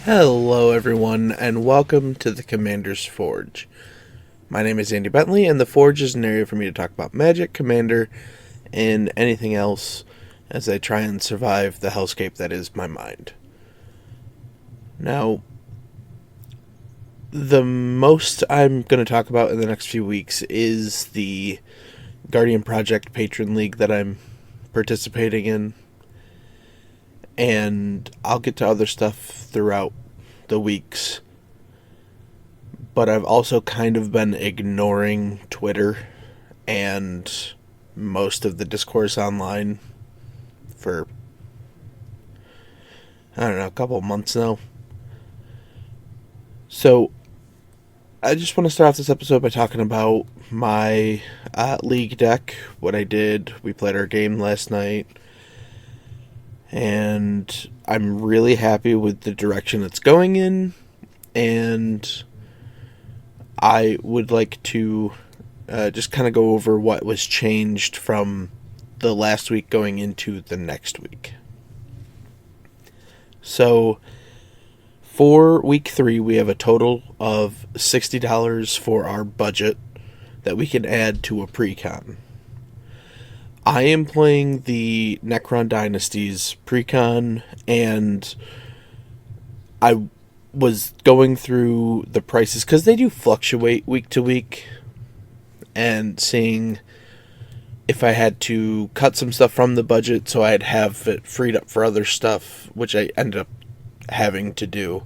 Hello, everyone, and welcome to the Commander's Forge. My name is Andy Bentley, and the Forge is an area for me to talk about Magic, Commander, and anything else as I try and survive the hellscape that is my mind. Now, the most I'm going to talk about in the next few weeks is the Guardian Project Patron League that I'm participating in, and I'll get to other stuff throughout the weeks. But I've also kind of been ignoring Twitter and most of the discourse online for, I don't know, a couple of months now. So I just want to start off this episode by talking about my league deck, what I did. We played our game last night, and I'm really happy with the direction it's going in, and I would like to just kind of go over what was changed from the last week going into the next week. So, for week 3, we have a total of $60 for our budget that we can add to a pre-con. I am playing the Necron Dynasties pre-con, and I was going through the prices because they do fluctuate week to week, and seeing if I had to cut some stuff from the budget so I'd have it freed up for other stuff, which I ended up having to do.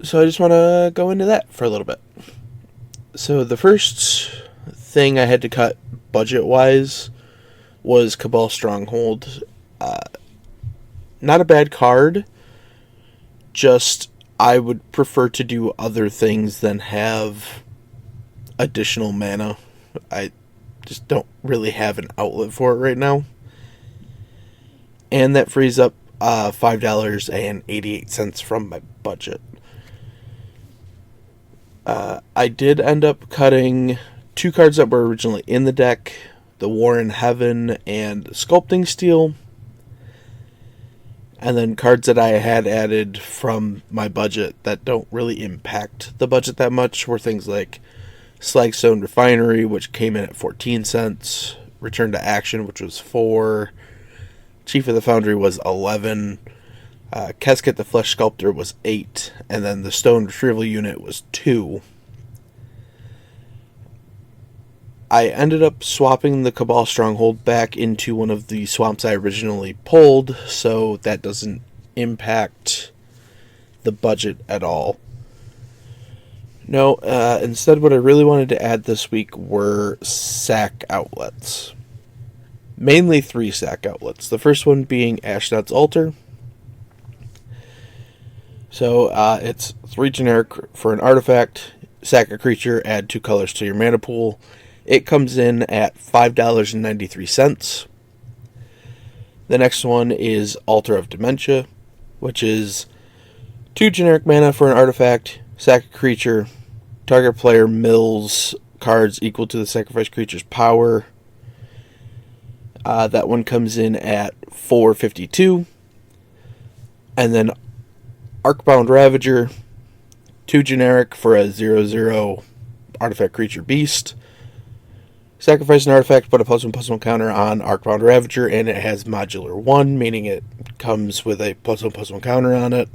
So I just want to go into that for a little bit. So the first thing I had to cut budget-wise was Cabal Stronghold. Not a bad card, just I would prefer to do other things than have additional mana. I just don't really have an outlet for it right now. And that frees up $5.88 from my budget. I did end up cutting 2 cards that were originally in the deck, the War in Heaven and Sculpting Steel. And then cards that I had added from my budget that don't really impact the budget that much were things like Slagstone Refinery, which came in at 14 cents, Return to Action, which was 4, Chief of the Foundry was 11, Kesket the Flesh Sculptor was 8, and then the Stone Retrieval Unit was 2. I ended up swapping the Cabal Stronghold back into one of the swamps I originally pulled, so that doesn't impact the budget at all. No, instead what I really wanted to add this week were sack outlets. Mainly 3 sack outlets. The first one being Ashnod's Altar. So, it's 3 generic for an artifact, sack a creature, add 2 colors to your mana pool. It comes in at $5.93. The next one is Altar of Dementia, which is 2 generic mana for an artifact, sack a creature, target player mills cards equal to the sacrificed creature's power. That one comes in at $4.52. And then Arcbound Ravager, 2 generic for a 0/0 artifact creature beast. Sacrifice an artifact, put a +1/+1 counter on Arcbound Ravager, and it has modular 1, meaning it comes with a +1/+1 counter on it.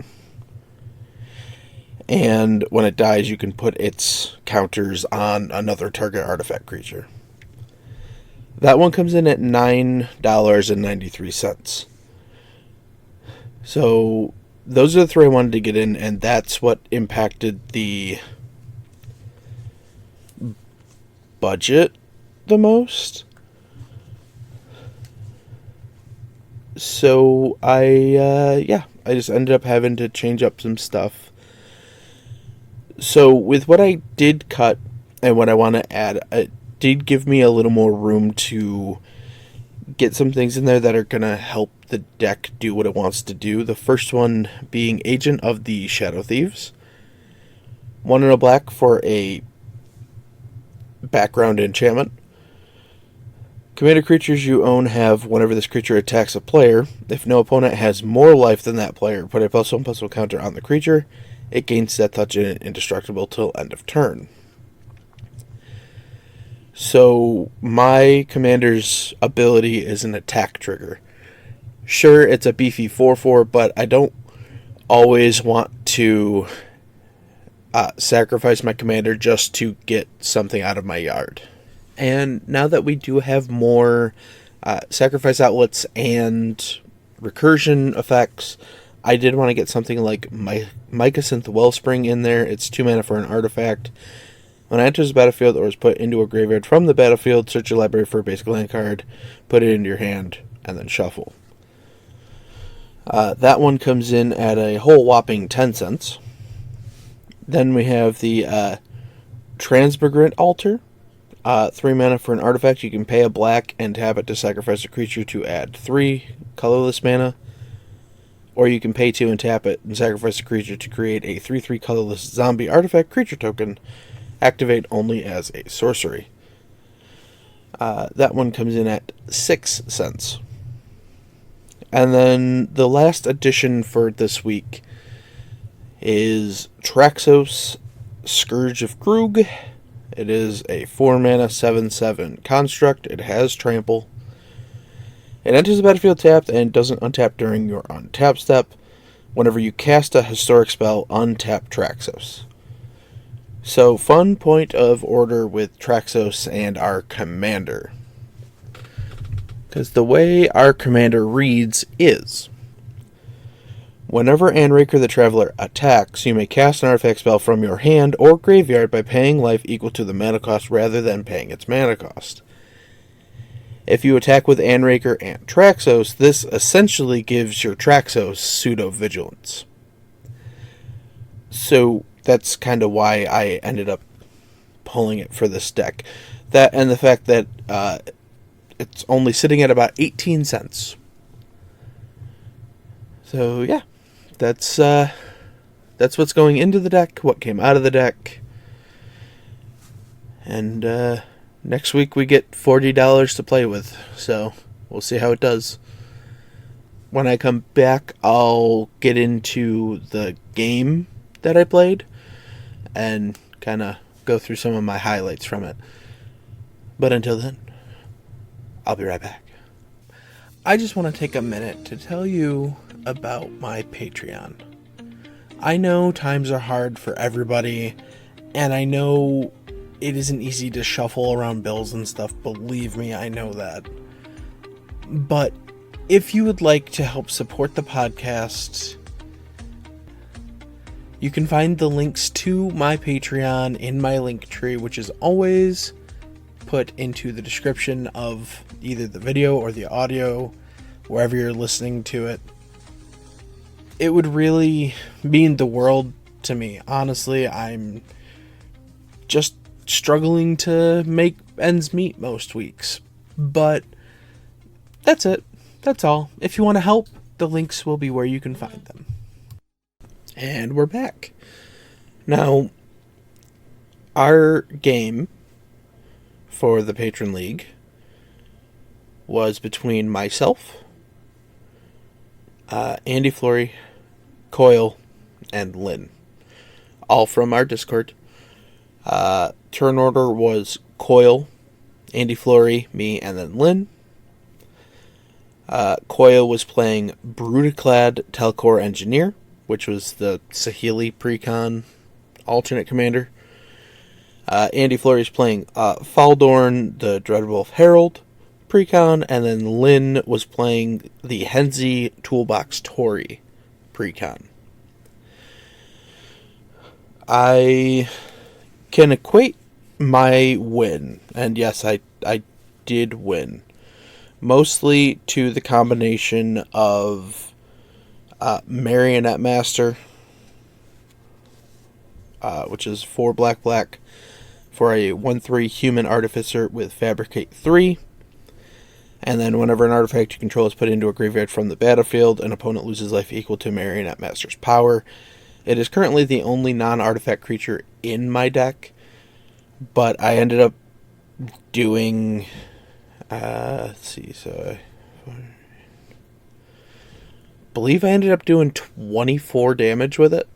And when it dies, you can put its counters on another target artifact creature. That one comes in at $9.93. So those are the 3 I wanted to get in, and that's what impacted the budget the most. So I just ended up having to change up some stuff. So with what I did cut and what I want to add, it did give me a little more room to get some things in there that are going to help the deck do what it wants to do. The first one being Agent of the Shadow Thieves. 1 and a black for a background enchantment. Commander creatures you own have, whenever this creature attacks a player, if no opponent has more life than that player, put a +1/+1 counter on the creature. It gains Death Touch and indestructible till end of turn. So my commander's ability is an attack trigger. Sure, it's a beefy 4/4, but I don't always want to sacrifice my commander just to get something out of my yard. And now that we do have more sacrifice outlets and recursion effects, I did want to get something like Mycosynth Wellspring in there. It's 2 mana for an artifact. When it enters the battlefield or is put into a graveyard from the battlefield, search your library for a basic land card, put it into your hand, and then shuffle. That one comes in at a whole whopping 10 cents. Then we have the Transmigrant Altar. 3 mana for an artifact. You can pay a black and tap it to sacrifice a creature to add 3 colorless mana. Or you can pay 2 and tap it and sacrifice a creature to create a 3/3 colorless zombie artifact creature token. Activate only as a sorcery. That one comes in at 6 cents. And then the last addition for this week is Traxos, Scourge of Krug. It is a 4 mana 7/7 construct. It has trample. It enters the battlefield tapped and doesn't untap during your untap step. Whenever you cast a historic spell, untap Traxos. So, fun point of order with Traxos and our commander. Because the way our commander reads is, whenever Anraker the Traveler attacks, you may cast an artifact spell from your hand or graveyard by paying life equal to the mana cost rather than paying its mana cost. If you attack with Anraker and Traxos, this essentially gives your Traxos pseudo-vigilance. So that's kind of why I ended up pulling it for this deck. That and the fact that it's only sitting at about 18 cents. So yeah, that's what's going into the deck, what came out of the deck. And next week we get $40 to play with, so we'll see how it does. When I come back, I'll get into the game that I played and kind of go through some of my highlights from it. But until then, I'll be right back. I just want to take a minute to tell you about my Patreon. I know times are hard for everybody, and I know it isn't easy to shuffle around bills and stuff. Believe me, I know that. But if you would like to help support the podcast, you can find the links to my Patreon in my link tree, which is always put into the description of either the video or the audio, wherever you're listening to it. It would really mean the world to me. Honestly, I'm just struggling to make ends meet most weeks. But that's it. That's all. If you want to help, the links will be where you can find them. And we're back. Now, our game for the Patron League was between myself, Andy Flory, Coyle, and Lynn. All from our Discord. Turn order was Coyle, Andy Flory, me, and then Lynn. Coyle was playing Brutaclad Telcor Engineer, which was the Saheeli Precon alternate commander. Andy Flory is playing Faldorn, the Dreadwolf Herald Precon, and then Lynn was playing the Henzi Toolbox Tori Precon. I can equate my win, and yes, I did win, mostly to the combination of Marionette Master, which is 4 black for a 1/3 human artificer with Fabricate 3. And then whenever an artifact you control is put into a graveyard from the battlefield, an opponent loses life equal to Marionette Master's power. It is currently the only non-artifact creature in my deck, but I ended up doing Let's see. So I believe I ended up doing 24 damage with it.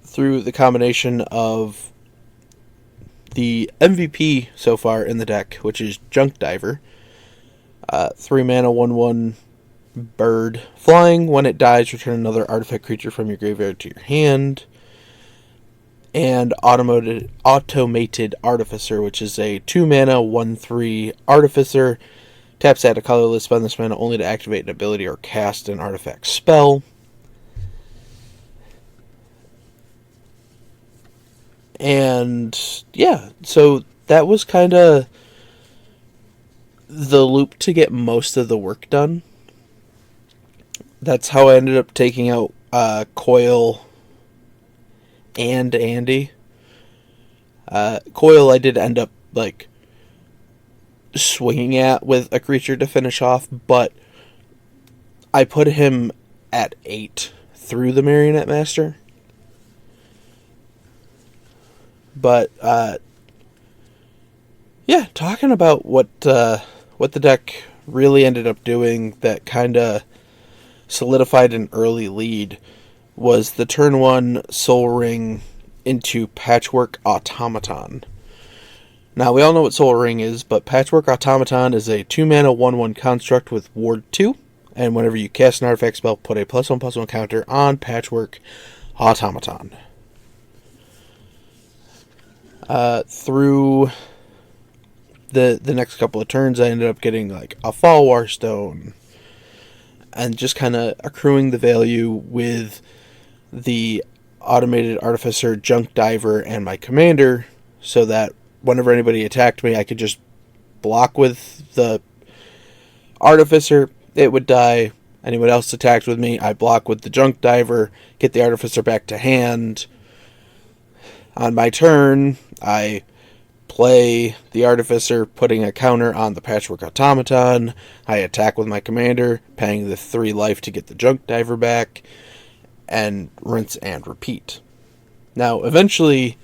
Through the combination of the MVP so far in the deck, which is Junk Diver. 3 mana, 1/1 bird. Flying, when it dies, return another artifact creature from your graveyard to your hand. And Automated Artificer, which is a 2 mana, 1/3 Artificer. Taps at a colorless, spend this mana only to activate an ability or cast an artifact spell. And yeah, so that was kind of the loop to get most of the work done. That's how I ended up taking out Coil and Andy. Coil I did end up like swinging at with a creature to finish off, but I put him at 8 through the Marionette Master. But yeah, talking about what the deck really ended up doing that kind of solidified an early lead was the turn 1 Soul Ring into Patchwork Automaton. Now, we all know what Soul Ring is, but Patchwork Automaton is a 2 mana 1/1 construct with Ward 2, and whenever you cast an artifact spell, put a +1/+1 counter on Patchwork Automaton. Through the next couple of turns, I ended up getting like a Fallwar Stone, and just kind of accruing the value with the Automated Artificer, Junk Diver, and my commander, so that whenever anybody attacked me, I could just block with the Artificer, it would die. Anyone else attacked with me, I block with the Junk Diver, get the Artificer back to hand. On my turn, I play the Artificer, putting a counter on the Patchwork Automaton. I attack with my commander, paying the 3 life to get the Junk Diver back, and rinse and repeat. Now, eventually,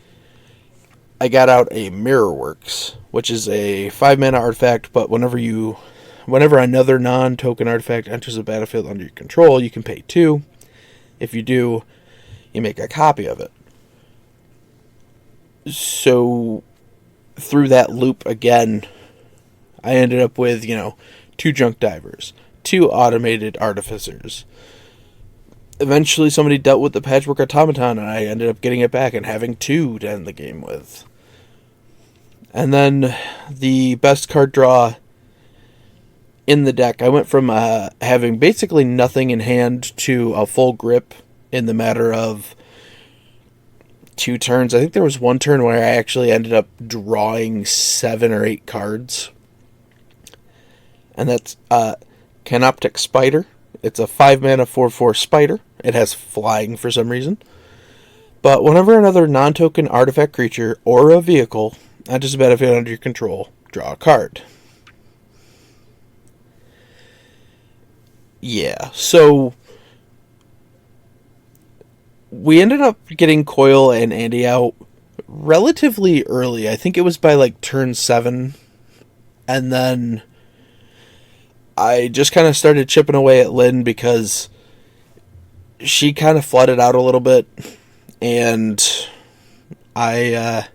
I got out a Mirrorworks, which is a 5 mana artifact, but whenever another non-token artifact enters the battlefield under your control, you can pay 2. If you do, you make a copy of it. So, through that loop again, I ended up with, 2 Junk Divers, 2 Automated Artificers. Eventually somebody dealt with the Patchwork Automaton, and I ended up getting it back and having 2 to end the game with. And then the best card draw in the deck, I went from having basically nothing in hand to a full grip in the matter of 2 turns. I think there was one turn where I actually ended up drawing 7 or 8 cards. And that's Canoptic Spider. It's a 5 mana 4/4 spider. It has flying for some reason. But whenever another non-token artifact creature or a vehicle enters a battlefield under your control, draw a card. Yeah, so we ended up getting Coil and Andy out relatively early. I think it was by like turn 7. And then I just kind of started chipping away at Lynn because she kind of flooded out a little bit. And I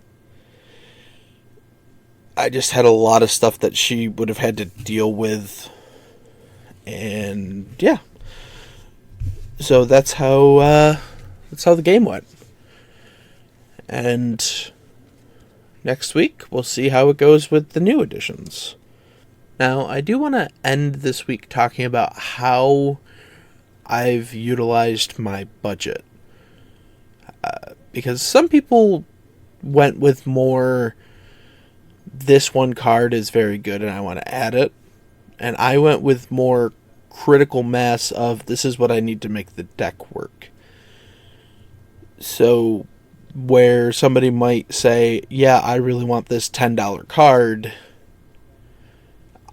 just had a lot of stuff that she would have had to deal with. And yeah. So that's how the game went. And next week, we'll see how it goes with the new editions. Now, I do want to end this week talking about how I've utilized my budget. Because some people went with more, this one card is very good and I want to add it. And I went with more critical mass of, this is what I need to make the deck work. So, where somebody might say, yeah, I really want this $10 card,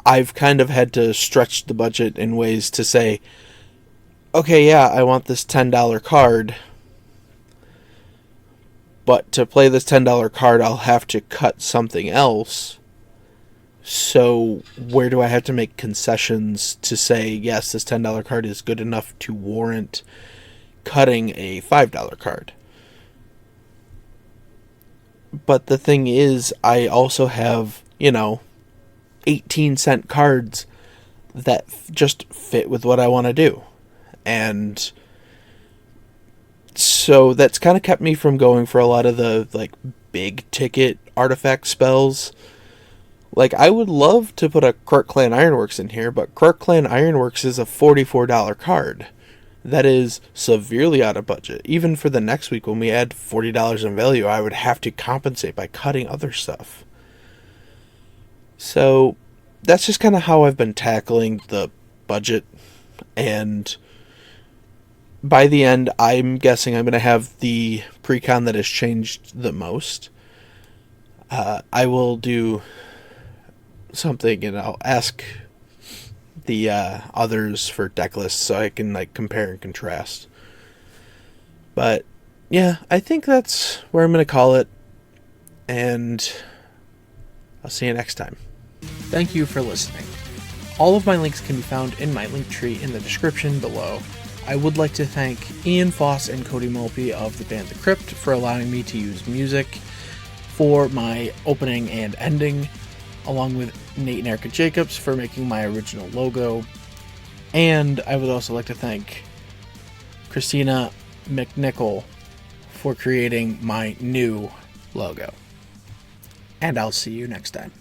I've kind of had to stretch the budget in ways to say, okay, yeah, I want this $10 card, but to play this $10 card, I'll have to cut something else So where do I have to make concessions to say, yes, this $10 card is good enough to warrant cutting a $5 card? But the thing is, I also have, 18-cent cards that just fit with what I want to do. And so that's kind of kept me from going for a lot of the like big ticket artifact spells. Like, I would love to put a Krark Clan Ironworks in here, but Krark Clan Ironworks is a $44 card. That is severely out of budget. Even for the next week when we add $40 in value, I would have to compensate by cutting other stuff. So that's just kind of how I've been tackling the budget. And by the end, I'm guessing I'm going to have the pre-con that has changed the most. I will do something, and I'll ask the others for deck lists so I can like compare and contrast. But yeah, I think that's where I'm going to call it, and I'll see you next time. Thank you for listening. All of my links can be found in my link tree in the description below. I would like to thank Ian Foss and Cody Mulpey of the band The Crypt for allowing me to use music for my opening and ending, along with Nate and Erica Jacobs for making my original logo. And I would also like to thank Christina McNichol for creating my new logo. And I'll see you next time.